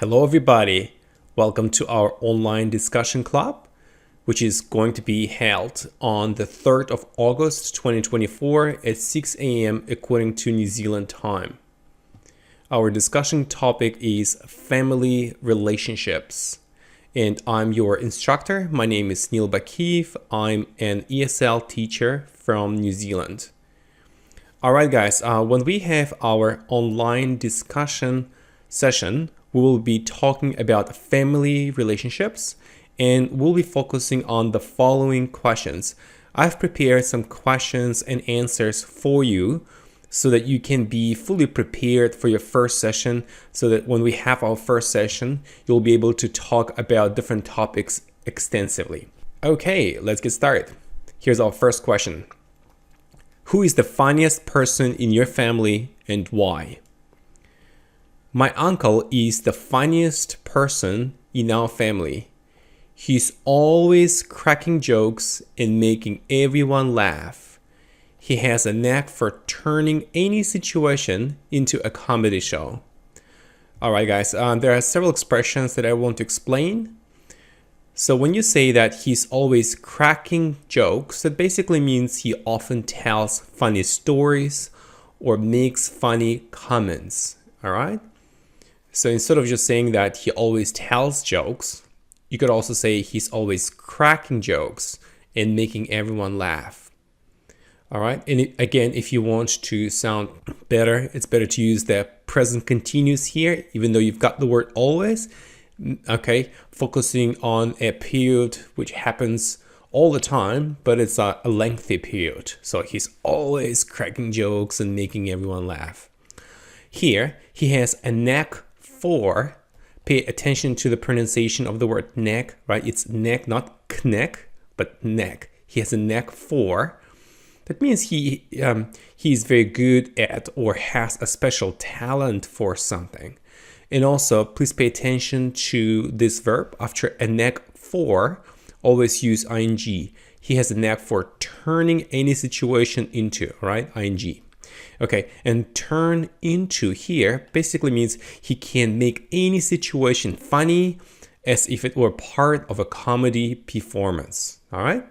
Hello everybody, welcome to our online discussion club, which is going to be held on the 3rd of August 2024 at 6 a.m. according to New Zealand time. Our discussion topic is family relationships, and I'm your instructor. My name is Neil Bakiv. I'm an ESL teacher from New Zealand. Alright guys, when we have our online discussion session, we will be talking about family relationships and we'll be focusing on the following questions. I've prepared some questions and answers for you so that you can be fully prepared for your first session, so that when we have our first session, you'll be able to talk about different topics extensively. Okay, let's get started. Here's our first question. Who is the funniest person in your family and why? My uncle is the funniest person in our family. He's always cracking jokes and making everyone laugh. He has a knack for turning any situation into a comedy show. Alright guys, there are several expressions that I want to explain. So when you say that he's always cracking jokes, that basically means he often tells funny stories or makes funny comments. Alright? So instead of just saying that he always tells jokes, you could also say he's always cracking jokes and making everyone laugh. All right. And again, if you want to sound better, it's better to use the present continuous here, even though you've got the word always. Okay. Focusing on a period which happens all the time, but it's a lengthy period. So he's always cracking jokes and making everyone laugh. Here, he has a knack for, pay attention to the pronunciation of the word neck, right? It's neck, not kneck, but neck. He has a knack for. That means he's very good at or has a special talent for something. And also, please pay attention to this verb. After a knack for, always use ing. He has a knack for turning any situation into, right? Ing. Okay, and turn into here basically means he can make any situation funny as if it were part of a comedy performance. All right?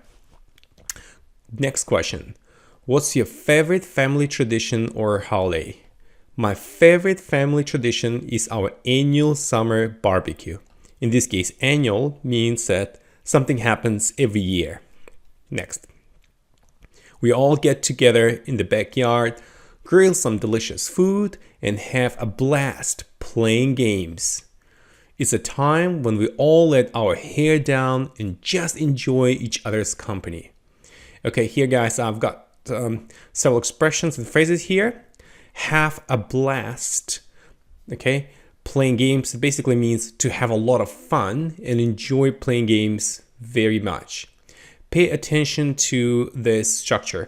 Next question. What's your favorite family tradition or holiday? My favorite family tradition is our annual summer barbecue. In this case, annual means that something happens every year. Next. We all get together in the backyard, grill some delicious food, and have a blast playing games. It's a time when we all let our hair down and just enjoy each other's company. Okay, here guys, I've got several expressions and phrases here. Have a blast. Okay, playing games basically means to have a lot of fun and enjoy playing games very much. Pay attention to this structure.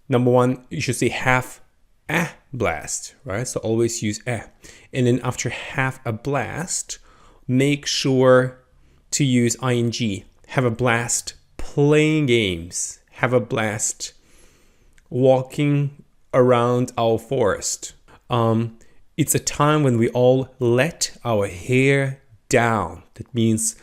Number one, you should say have a blast, right? So always use a. And then after have a blast, make sure to use ing. Have a blast playing games. Have a blast walking around our forest. It's a time when we all let our hair down. That means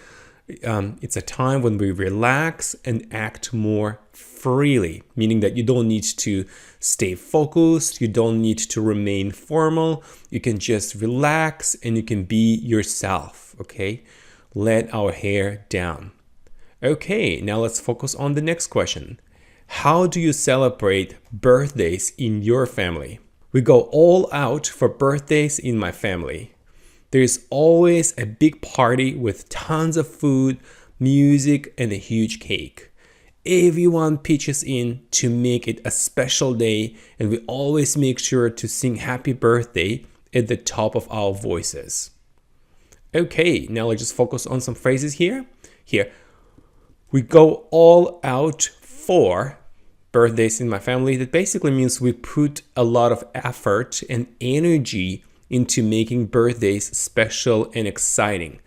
it's a time when we relax and act more freely, meaning that you don't need to stay focused, you don't need to remain formal, you can just relax and you can be yourself, okay? Let our hair down. Okay, now let's focus on the next question. How do you celebrate birthdays in your family? We go all out for birthdays in my family. There's always a big party with tons of food, music, and a huge cake. Everyone pitches in to make it a special day, and we always make sure to sing happy birthday at the top of our voices. Okay, now let's just focus on some phrases here. Here, we go all out for birthdays in my family. That basically means we put a lot of effort and energy into making birthdays special and exciting,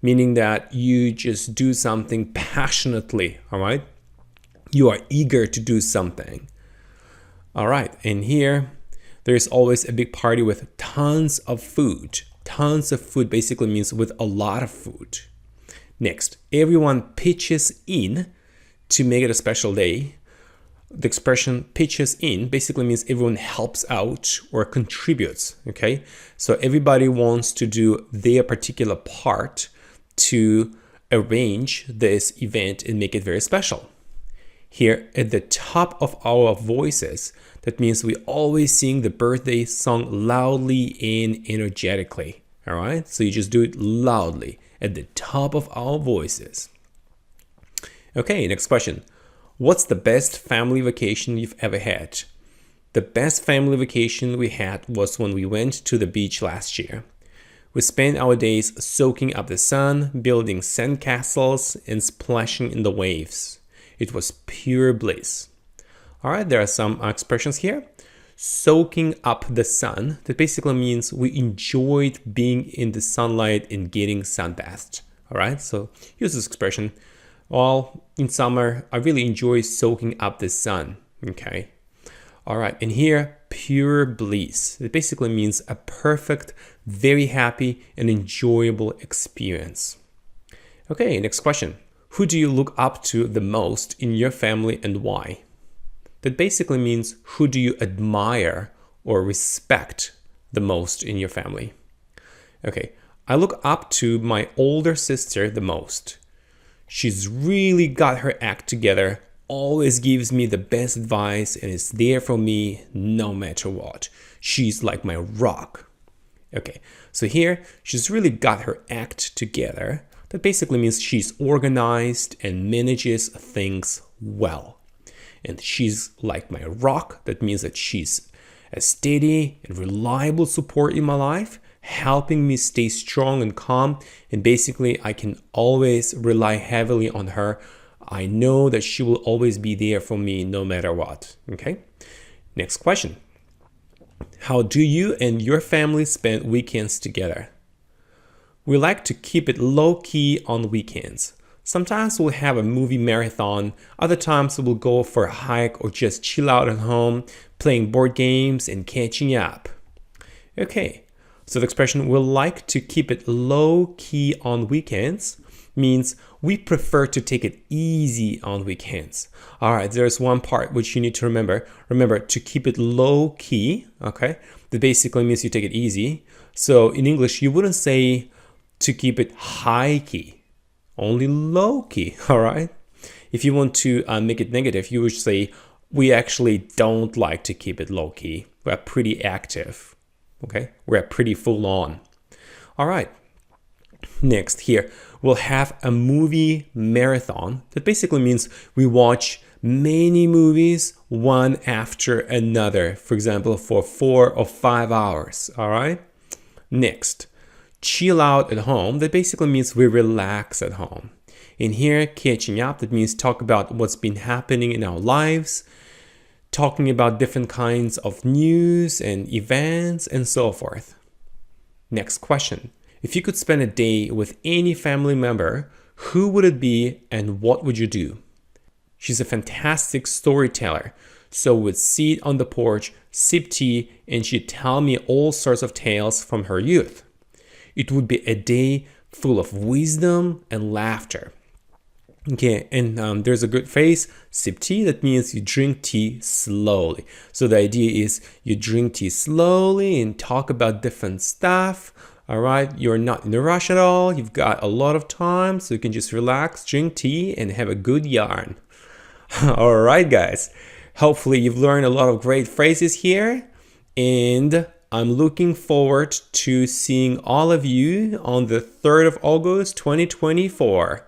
meaning that you just do something passionately, all right? You are eager to do something. All right, and here there's always a big party with tons of food. Tons of food basically means with a lot of food. Next, everyone pitches in to make it a special day. The expression pitches in basically means everyone helps out or contributes, okay? So everybody wants to do their particular part to arrange this event and make it very special. Here at the top of our voices, that means we always sing the birthday song loudly and energetically, all right? So you just do it loudly at the top of our voices. Okay, next question. What's the best family vacation you've ever had? The best family vacation we had was when we went to the beach last year. We spent our days soaking up the sun, building sandcastles, and splashing in the waves. It was pure bliss. All right, there are some expressions here. Soaking up the sun. That basically means we enjoyed being in the sunlight and getting sunbathed. All right, so use this expression. Well, in summer, I really enjoy soaking up the sun. Okay. All right, and here, pure bliss. It basically means a perfect, very happy and enjoyable experience. Okay, next question. Who do you look up to the most in your family and why? That basically means who do you admire or respect the most in your family? Okay, I look up to my older sister the most. She's really got her act together, always gives me the best advice and is there for me no matter what. She's like my rock. Okay, so here she's really got her act together. That basically means she's organized and manages things well. And she's like my rock. That means that she's a steady and reliable support in my life, helping me stay strong and calm. And basically, I can always rely heavily on her. I know that she will always be there for me no matter what. Okay. Next question. How do you and your family spend weekends together? We like to keep it low-key on weekends. Sometimes we'll have a movie marathon. Other times we'll go for a hike or just chill out at home, playing board games and catching up. Okay. So the expression we like to keep it low-key on weekends means we prefer to take it easy on weekends. All right, there's one part which you need to remember. Remember to keep it low-key, okay? That basically means you take it easy. So in English, you wouldn't say to keep it high-key, only low-key, all right? If you want to make it negative, you would say we actually don't like to keep it low-key. We're pretty active. Okay, we're pretty full on. All right, next here, we'll have a movie marathon. That basically means we watch many movies one after another, for example, for 4 or 5 hours. All right, next, chill out at home. That basically means we relax at home. In here, catching up, that means talk about what's been happening in our lives, talking about different kinds of news and events and so forth. Next question. If you could spend a day with any family member, who would it be and what would you do? She's a fantastic storyteller. So we'd sit on the porch, sip tea, and she'd tell me all sorts of tales from her youth. It would be a day full of wisdom and laughter. Okay, and there's a good phrase, sip tea. That means you drink tea slowly. So the idea is you drink tea slowly and talk about different stuff. All right, you're not in a rush at all. You've got a lot of time, so you can just relax, drink tea, and have a good yarn. All right, guys. Hopefully you've learned a lot of great phrases here. And I'm looking forward to seeing all of you on the 3rd of August, 2024.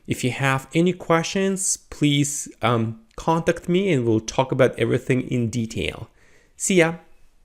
If you have any questions, please contact me and we'll talk about everything in detail. See ya!